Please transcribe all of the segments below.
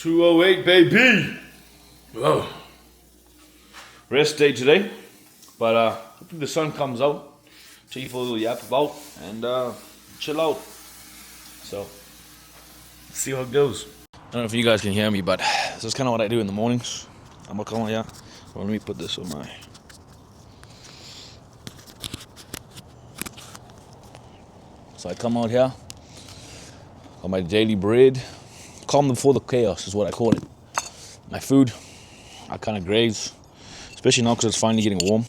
208, baby! Whoa. Rest day today, but hopefully the sun comes out, take you for a little yap about, and chill out. So, let's see how it goes. I don't know if you guys can hear me, but this is kind of what I do in the mornings. I'm gonna come on here. Well, let me put this on my... So I come out here, on my daily bread, calm before the chaos is what I call it. My food, I kind of graze, especially now because it's finally getting warm.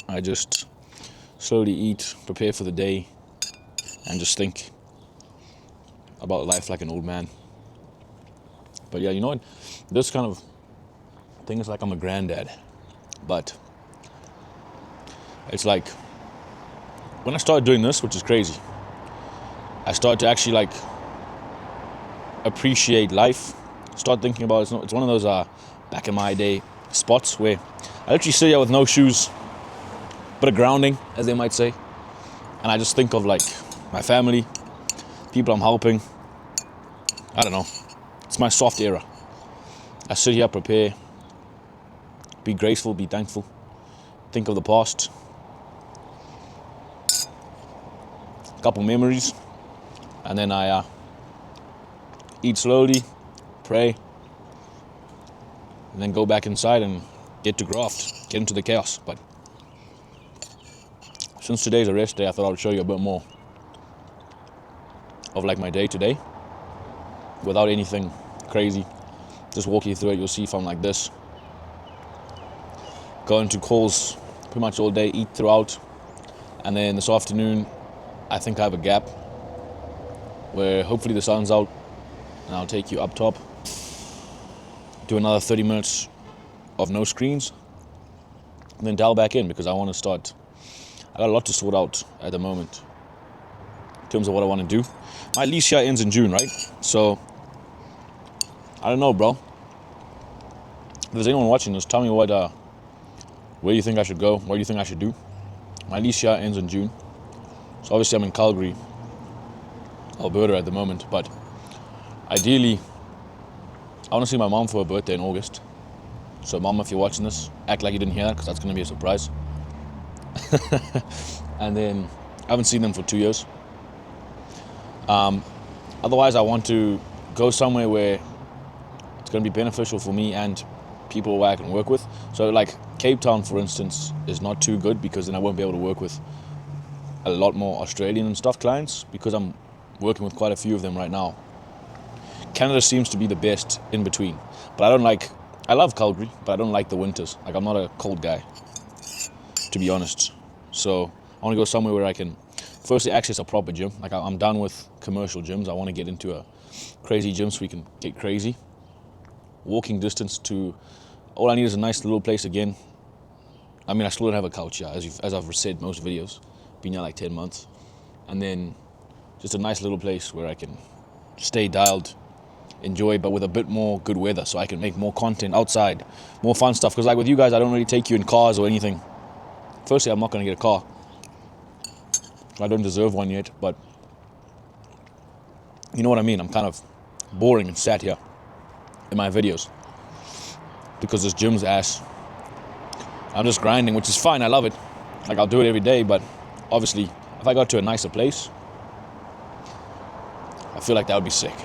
I just slowly eat, prepare for the day, and just think about life like an old man. But yeah, you know what? This kind of thing is like I'm a granddad, but it's like when I started doing this, which is crazy, I started to actually like appreciate life. Start thinking about it's one of those back in my day spots where I literally sit here with no shoes, but a grounding, as they might say, and I just think of like my family, people I'm helping. I don't know. It's my soft era. I sit here, prepare, be graceful, be thankful, think of the past, a couple memories, and then I eat slowly, pray, and then go back inside and get to graft, get into the chaos. But since today's a rest day, I thought I would show you a bit more of like my day today without anything crazy. Just walk you through it. You'll see if I'm like this. Go into calls pretty much all day, eat throughout, and then this afternoon I think I have a gap where hopefully the sun's out and I'll take you up top, do another 30 minutes of no screens, and then dial back in because I want to start. I got a lot to sort out at the moment in terms of what I want to do. My lease here ends in June, right? So I don't know, bro. If there's anyone watching this, tell me where do you think I should go? What do you think I should do? My lease here ends in June. So obviously I'm in Calgary, Alberta at the moment, but ideally I want to see my mom for her birthday in August. So mom, if you're watching this, act like you didn't hear that because that's going to be a surprise. And then I haven't seen them for 2 years. Otherwise I want to go somewhere where it's going to be beneficial for me and people who I can work with. So like Cape Town, for instance, is not too good because then I won't be able to work with a lot more Australian and stuff clients because I'm working with quite a few of them right now. Canada seems to be the best in between, but I love Calgary, but I don't like the winters. Like I'm not a cold guy, to be honest. So I want to go somewhere where I can firstly access a proper gym. Like I'm done with commercial gyms. I want to get into a crazy gym so we can get crazy. Walking distance to, all I need is a nice little place again. I mean, I still don't have a couch here, as I've said most videos. Been here like 10 months. And then just a nice little place where I can stay dialed, enjoy, but with a bit more good weather so I can make more content outside, more fun stuff. Because like with you guys, I don't really take you in cars or anything. Firstly, I'm not going to get a car. I don't deserve one yet, but you know what I mean. I'm kind of boring and sat here in my videos because this gym's ass. I'm just grinding, which is fine. I love it. Like I'll do it every day, but obviously if I got to a nicer place, I feel like that would be sick.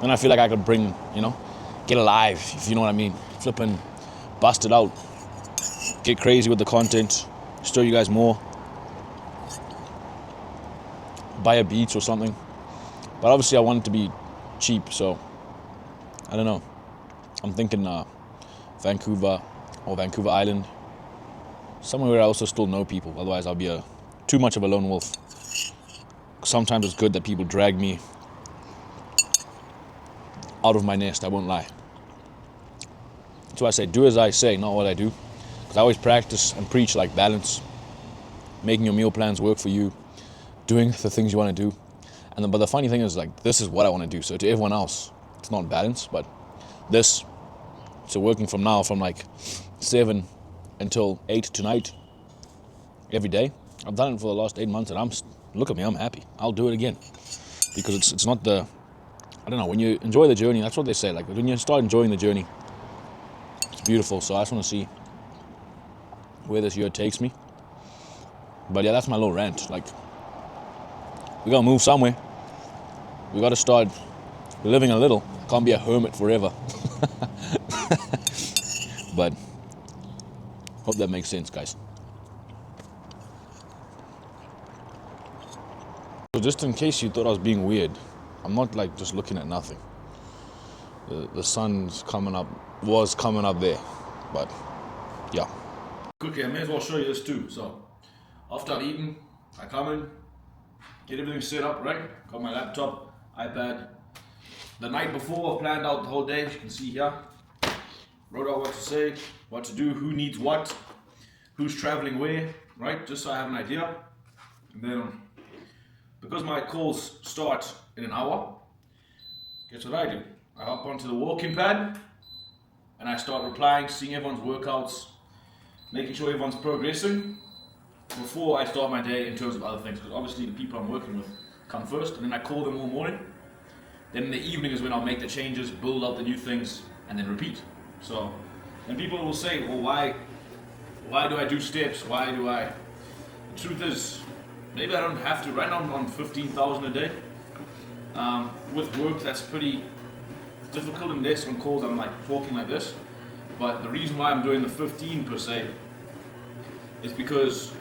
And I feel like I could bring, get alive, if you know what I mean. Flipping, bust it out, get crazy with the content, show you guys more, buy a beach or something. But obviously I want it to be cheap, so I don't know. I'm thinking Vancouver or Vancouver Island, somewhere where I also still know people. Otherwise I'll be too much of a lone wolf. Sometimes it's good that people drag me out of my nest, I won't lie. So I say, do as I say, not what I do. Because I always practice and preach like balance, making your meal plans work for you, doing the things you want to do. But the funny thing is, like, this is what I want to do. So to everyone else, it's not balance, but this, so working from now, from like 7 until 8 tonight, every day. I've done it for the last 8 months and look at me, I'm happy. I'll do it again. Because it's not the I don't know, when you enjoy the journey, that's what they say. Like when you start enjoying the journey, it's beautiful. So I just want to see where this year takes me. But yeah, that's my little rant. Like, we gotta move somewhere. We gotta start living a little. Can't be a hermit forever. But hope that makes sense, guys. So just in case you thought I was being weird, I'm not like just looking at nothing. The sun's was coming up there, but yeah. Quickly, I may as well show you this too. So after I've eaten, I come in, get everything set up, right? Got my laptop, iPad. The night before, I planned out the whole day, as you can see here. Wrote out what to say, what to do, who needs what, who's traveling where, right? Just so I have an idea. And then, because my calls start in an hour, guess what I do? I hop onto the walk-in pad and I start replying, seeing everyone's workouts, making sure everyone's progressing before I start my day in terms of other things. Because obviously the people I'm working with come first, and then I call them all morning. Then in the evening is when I'll make the changes, build up the new things, and then repeat. So, and people will say, well, why do I do steps? Why do I? The truth is, maybe I don't have to. Right now I'm on 15,000 a day. With work, that's pretty difficult, unless on calls I'm like talking like this. But the reason why I'm doing the 15 per se is because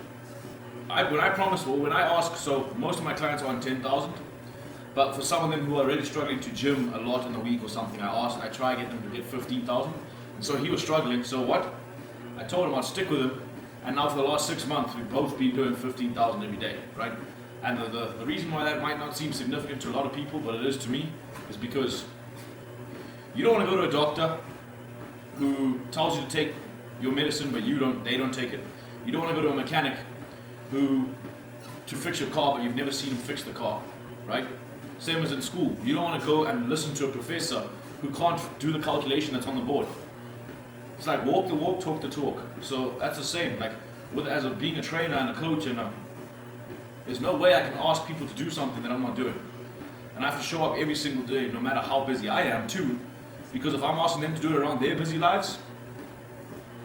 when I ask, so most of my clients are on 10,000. But for some of them who are really struggling to gym a lot in a week or something, I try to get them to get 15,000. And so he was struggling, so what? I told him I'd stick with him, and now for the last 6 months, we've both been doing 15,000 every day, right? And the reason why that might not seem significant to a lot of people, but it is to me, is because you don't want to go to a doctor who tells you to take your medicine, but they don't take it. You don't want to go to a mechanic to fix your car, but you've never seen him fix the car, right? Same as in school. You don't want to go and listen to a professor who can't do the calculation that's on the board. It's like walk the walk, talk the talk. So that's the same. Like being a trainer and a coach, and there's no way I can ask people to do something that I'm not doing. And I have to show up every single day, no matter how busy I am too, because if I'm asking them to do it around their busy lives,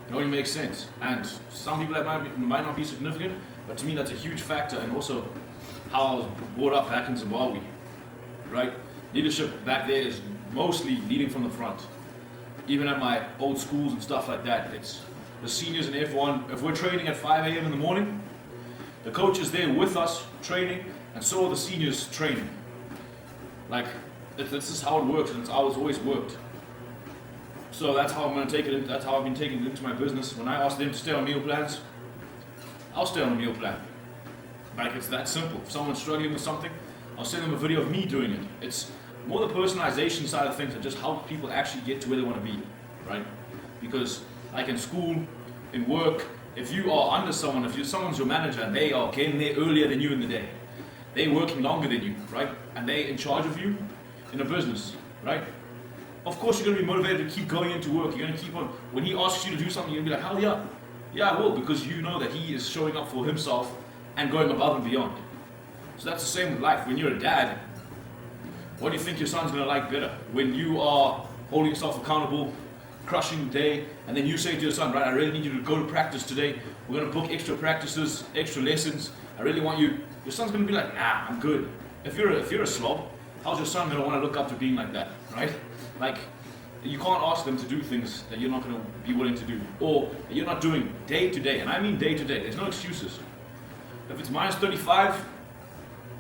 it only makes sense. And some people that might not be significant, but to me that's a huge factor, and also how I was brought up back in Zimbabwe. Right? Leadership back there is mostly leading from the front. Even at my old schools and stuff like that, it's the seniors in F1. If we're training at 5 a.m. in the morning, the coach is there with us training, and so are the seniors training. Like, this is how it works, and it's how it's always worked. So that's how I'm going to take it. That's how I've been taking it into my business. When I ask them to stay on meal plans, I'll stay on a meal plan. Like, it's that simple. If someone's struggling with something, I'll send them a video of me doing it. It's more the personalization side of things that just helps people actually get to where they want to be, right? Because like in school, in work, if you are under someone, if someone's your manager and they are getting there earlier than you in the day, they're working longer than you, right? And they're in charge of you in a business, right? Of course you're going to be motivated to keep going into work. You're going to keep on. When he asks you to do something, you're going to be like, hell yeah. Yeah, I will, because you know that he is showing up for himself and going above and beyond. So that's the same with life. When you're a dad, what do you think your son's going to like better? When you are holding yourself accountable, crushing the day, and then you say to your son, right, I really need you to go to practice today. We're going to book extra practices, extra lessons. I really want you. Your son's going to be like, nah, I'm good. If you're a slob, how's your son going to want to look up to being like that, right? Like, you can't ask them to do things that you're not going to be willing to do, or that you're not doing day to day. And I mean day to day. There's no excuses. If it's minus 35,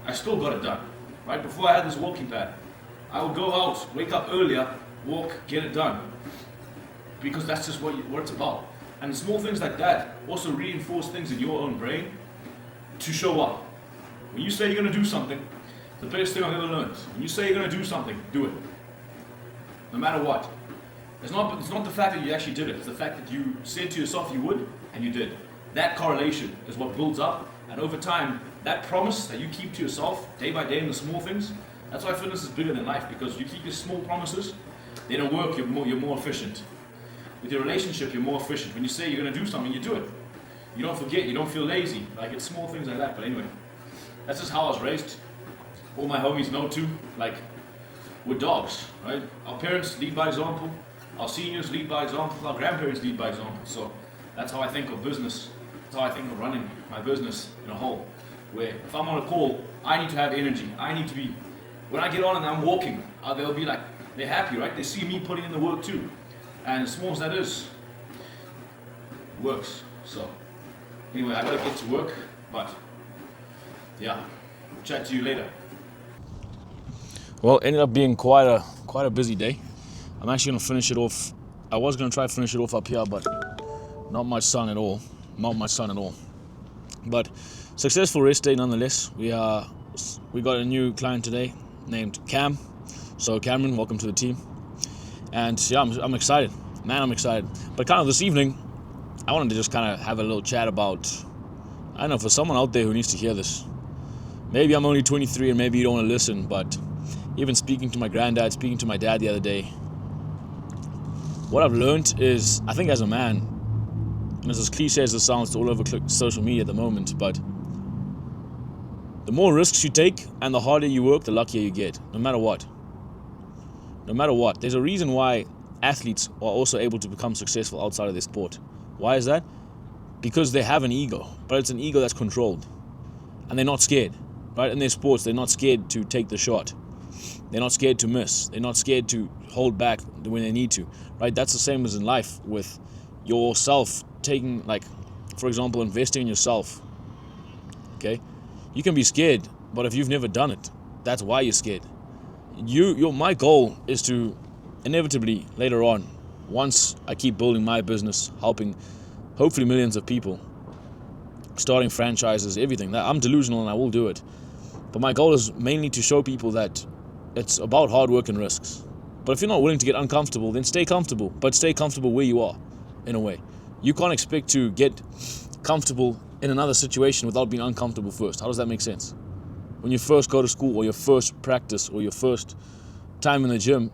I still got it done. Right before I had this walking pad, I would go out, wake up earlier, walk, get it done. Because that's just what it's about. And small things like that also reinforce things in your own brain to show up. When you say you're going to do something, the best thing I've ever learned. When you say you're going to do something, do it. No matter what. It's not the fact that you actually did it. It's the fact that you said to yourself you would, and you did. That correlation is what builds up. And over time, that promise that you keep to yourself day by day in the small things, that's why fitness is bigger than life, because you keep your small promises, they don't work, you're more efficient. With your relationship, you're more efficient. When you say you're going to do something, you do it. You don't forget, you don't feel lazy. Like, it's small things like that. But anyway, that's just how I was raised. All my homies know too. Like, we're dogs, right? Our parents lead by example, our seniors lead by example, our grandparents lead by example. So that's how I think of business. That's how I think of running my business in a whole. Where if I'm on a call, I need to have energy. I need to be, when I get on and I'm walking, they'll be like, they're happy, right? They see me putting in the work too. And as small as that is, works. So anyway, I gotta get to work, but yeah, chat to you later. Well, ended up being quite a busy day. I'm actually gonna finish it off. I was gonna try to finish it off up here, but not much sun at all. Not much sun at all. But successful rest day nonetheless. We got a new client today named Cam. So Cameron, welcome to the team. And yeah, I'm excited. Man, I'm excited. But kind of this evening, I wanted to just kind of have a little chat about, I don't know, for someone out there who needs to hear this. Maybe I'm only 23 and maybe you don't want to listen, but even speaking to my granddad, speaking to my dad the other day, what I've learned is, I think as a man, and it's as cliche as it sounds all over social media at the moment, but the more risks you take and the harder you work, the luckier you get, no matter what. No matter what. There's a reason why athletes are also able to become successful outside of their sport. Why is that? Because they have an ego, but it's an ego that's controlled. And they're not scared, right? In their sports, they're not scared to take the shot. They're not scared to miss. They're not scared to hold back when they need to, right? That's the same as in life with yourself taking, like, for example, investing in yourself, okay? You can be scared, but if you've never done it, that's why you're scared. My goal is to inevitably later on, once I keep building my business, helping hopefully millions of people, starting franchises, everything, that I'm delusional and I will do it. But my goal is mainly to show people that it's about hard work and risks. But if you're not willing to get uncomfortable, then stay comfortable, but stay comfortable where you are, in a way. You can't expect to get comfortable in another situation without being uncomfortable first. How does that make sense? When you first go to school or your first practice or your first time in the gym,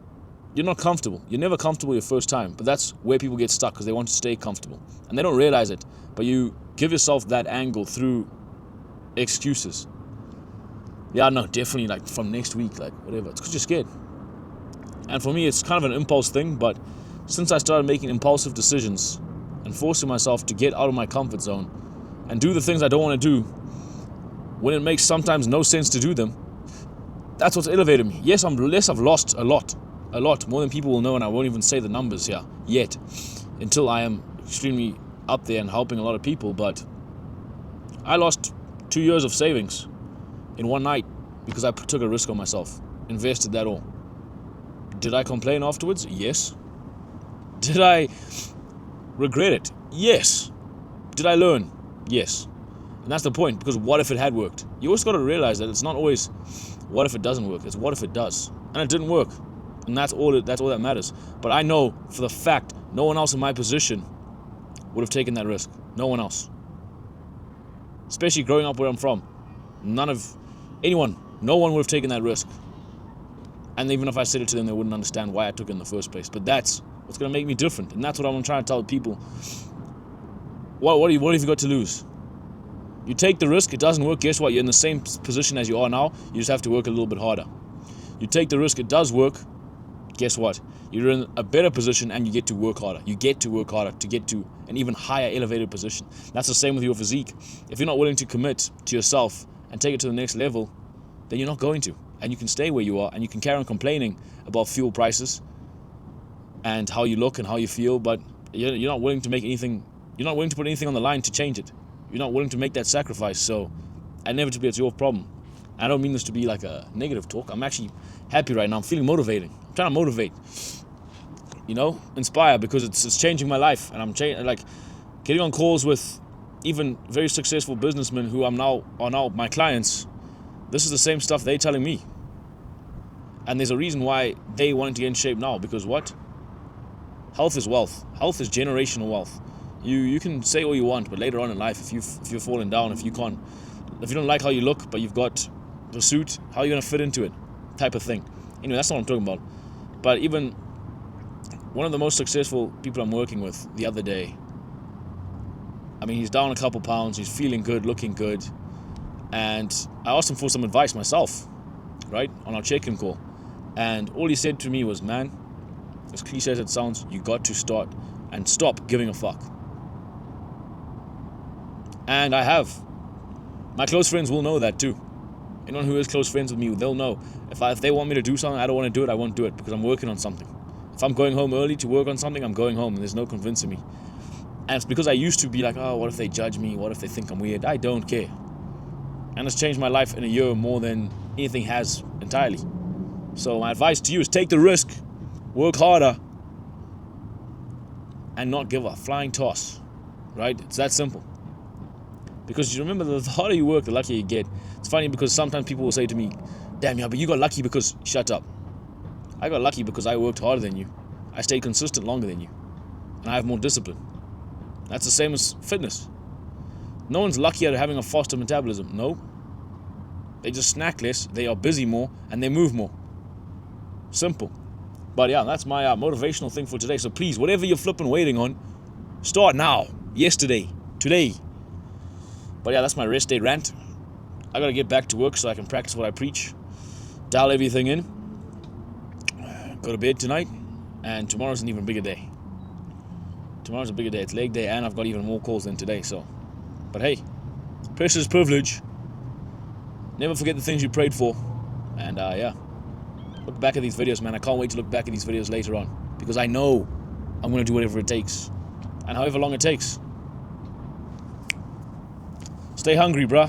you're not comfortable. You're never comfortable your first time, but that's where people get stuck because they want to stay comfortable. And they don't realize it, but you give yourself that angle through excuses. Yeah, no, definitely, like, from next week, like, whatever. It's because you're scared. And for me, it's kind of an impulse thing, but since I started making impulsive decisions and forcing myself to get out of my comfort zone and do the things I don't want to do when it makes sometimes no sense to do them, that's what's elevated me. Yes, I've lost a lot, more than people will know, and I won't even say the numbers here yet, until I am extremely up there and helping a lot of people, but I lost 2 years of savings in one night because I took a risk on myself, invested that all. Did I complain afterwards? Yes. Did I regret it? Yes. Did I learn? Yes. And that's the point, because what if it had worked? You always got to realize that it's not always what if it doesn't work, it's what if it does. And it didn't work. And that's all that matters. But I know for the fact no one else in my position would have taken that risk. No one else. Especially growing up where I'm from. No one would have taken that risk. And even if I said it to them, they wouldn't understand why I took it in the first place. But that's what's going to make me different. And that's what I'm trying to tell people. What have you got to lose? You take the risk, it doesn't work, guess what? You're in the same position as you are now. You just have to work a little bit harder. You take the risk, it does work. Guess what? You're in a better position and you get to work harder. You get to work harder to get to an even higher elevated position. That's the same with your physique. If you're not willing to commit to yourself and take it to the next level, then you're not going to. And you can stay where you are and you can carry on complaining about fuel prices and how you look and how you feel, but you're not willing to make anything, you're not willing to put anything on the line to change it. You're not willing to make that sacrifice, so inevitably it's your problem. I don't mean this to be like a negative talk. I'm actually happy right now. I'm feeling motivating. I'm trying to motivate, inspire, because it's changing my life, and I'm getting on calls with even very successful businessmen who are now my clients. This is the same stuff they're telling me, and there's a reason why they wanted to get in shape now, because what? Health is wealth. Health is generational wealth. You can say all you want, but later on in life, if you're falling down, if you don't like how you look, but you've got the suit, how are you going to fit into it? Type of thing. Anyway, that's not what I'm talking about. But even one of the most successful people I'm working with the other day, I mean, he's down a couple pounds, he's feeling good, looking good, and I asked him for some advice myself, right, on our check-in call. And all he said to me was, man, as cliche as it sounds, you got to start and stop giving a fuck. And I have. My close friends will know that too. Anyone who is close friends with me, they'll know. If they want me to do something, I don't want to do it, I won't do it because I'm working on something. If I'm going home early to work on something, I'm going home and there's no convincing me. And it's because I used to be like, oh, what if they judge me? What if they think I'm weird? I don't care. And it's changed my life in a year more than anything has entirely. So my advice to you is take the risk, work harder, and not give a flying toss, right? It's that simple. Because you remember, the harder you work, the luckier you get. It's funny because sometimes people will say to me, damn, yeah, but you got lucky because... Shut up. I got lucky because I worked harder than you. I stayed consistent longer than you. And I have more discipline. That's the same as fitness. No one's lucky at having a faster metabolism. No. They just snack less, they are busy more, and they move more. Simple. But yeah, that's my motivational thing for today. So please, whatever you're flipping waiting on, start now. Yesterday. Today. But yeah, that's my rest day rant. I gotta get back to work so I can practice what I preach. Dial everything in. Go to bed tonight. And tomorrow's an even bigger day. Tomorrow's a bigger day. It's leg day and I've got even more calls than today. So, but hey, precious privilege. Never forget the things you prayed for. And yeah, look back at these videos, man. I can't wait to look back at these videos later on. Because I know I'm going to do whatever it takes. And however long it takes. Stay hungry, bruh.